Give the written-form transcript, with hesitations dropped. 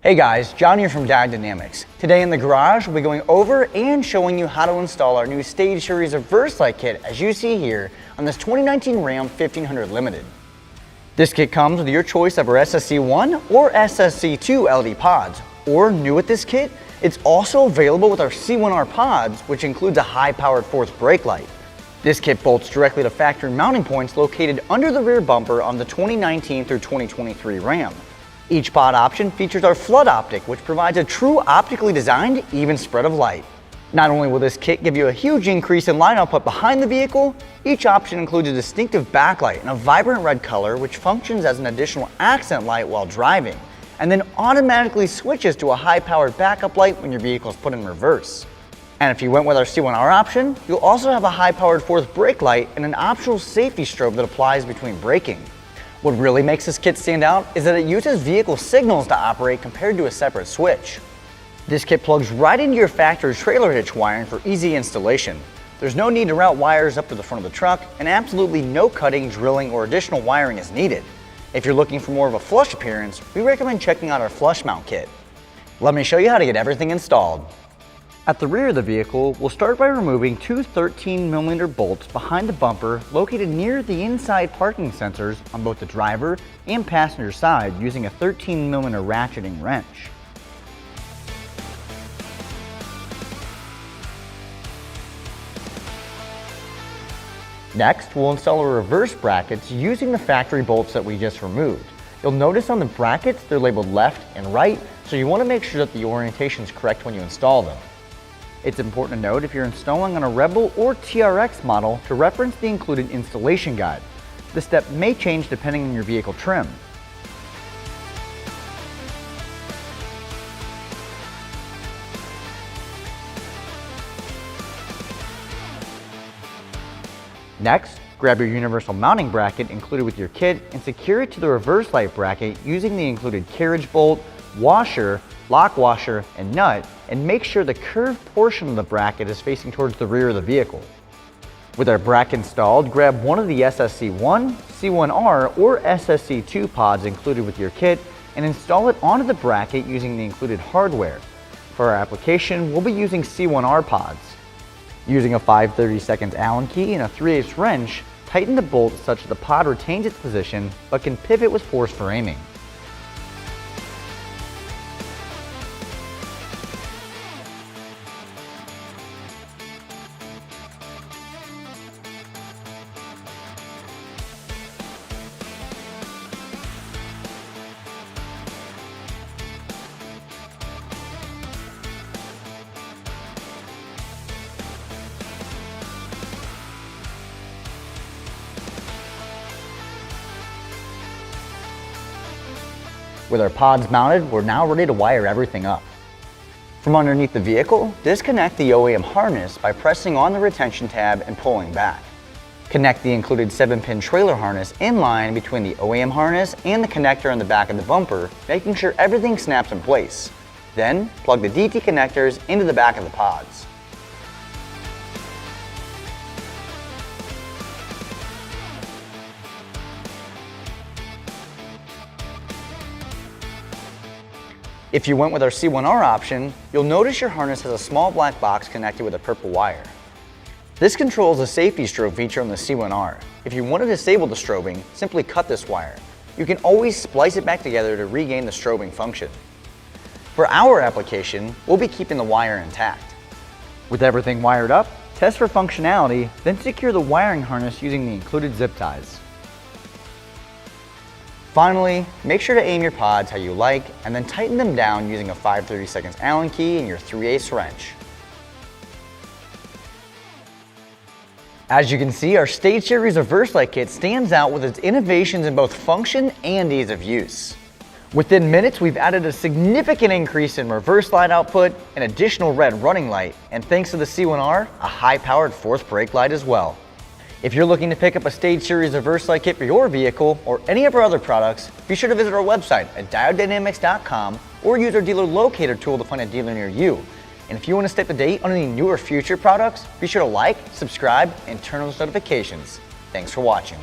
Hey guys, John here from Diode. Today in the garage, we'll be going over and showing you how to install our new Stage Series reverse light kit, as you see here, on this 2019 Ram 1500 Limited. This kit comes with your choice of our SSC1 or SSC2 LED pods, or new with this kit, it's also available with our C1R pods, which includes a high-powered fourth brake light. This kit bolts directly to factory mounting points located under the rear bumper on the 2019 through 2023 Ram. Each pod option features our flood optic, which provides a true optically designed, even spread of light. Not only will this kit give you a huge increase in light output behind the vehicle, each option includes a distinctive backlight in a vibrant red color which functions as an additional accent light while driving, and then automatically switches to a high-powered backup light when your vehicle is put in reverse. And if you went with our C1R option, you'll also have a high-powered fourth brake light and an optional safety strobe that applies between braking. What really makes this kit stand out is that it uses vehicle signals to operate compared to a separate switch. This kit plugs right into your factory trailer hitch wiring for easy installation. There's no need to route wires up to the front of the truck, and absolutely no cutting, drilling, or additional wiring is needed. If you're looking for more of a flush appearance, we recommend checking out our flush mount kit. Let me show you how to get everything installed. At the rear of the vehicle, we'll start by removing two 13mm bolts behind the bumper located near the inside parking sensors on both the driver and passenger side using a 13mm ratcheting wrench. Next, we'll install our reverse brackets using the factory bolts that we just removed. You'll notice on the brackets they're labeled left and right, so you want to make sure that the orientation is correct when you install them. It's important to note if you're installing on a Rebel or TRX model to reference the included installation guide. This step may change depending on your vehicle trim. Next, grab your universal mounting bracket included with your kit and secure it to the reverse light bracket using the included carriage bolt, washer, lock washer, and nut, and make sure the curved portion of the bracket is facing towards the rear of the vehicle. With our bracket installed, grab one of the SSC1, C1R, or SSC2 pods included with your kit and install it onto the bracket using the included hardware. For our application, we'll be using C1R pods. Using a 5/32 Allen key and a 3/8 wrench, tighten the bolt such that the pod retains its position but can pivot with force for aiming. With our pods mounted, we're now ready to wire everything up. From underneath the vehicle, disconnect the OEM harness by pressing on the retention tab and pulling back. Connect the included 7-pin trailer harness in line between the OEM harness and the connector on the back of the bumper, making sure everything snaps in place. Then, plug the DT connectors into the back of the pods. If you went with our C1R option, you'll notice your harness has a small black box connected with a purple wire. This controls the safety strobe feature on the C1R. If you want to disable the strobing, simply cut this wire. You can always splice it back together to regain the strobing function. For our application, we'll be keeping the wire intact. With everything wired up, test for functionality, then secure the wiring harness using the included zip ties. Finally, make sure to aim your pods how you like and then tighten them down using a 5/32 Allen key and your 3/8 wrench. As you can see, our Stage Series reverse light kit stands out with its innovations in both function and ease of use. Within minutes, we've added a significant increase in reverse light output, an additional red running light, and thanks to the C1R, a high-powered fourth brake light as well. If you're looking to pick up a Stage Series reverse light kit for your vehicle or any of our other products, be sure to visit our website at diodedynamics.com or use our dealer locator tool to find a dealer near you. And if you want to stay up to date on any new or future products, be sure to like, subscribe, and turn on those notifications. Thanks for watching.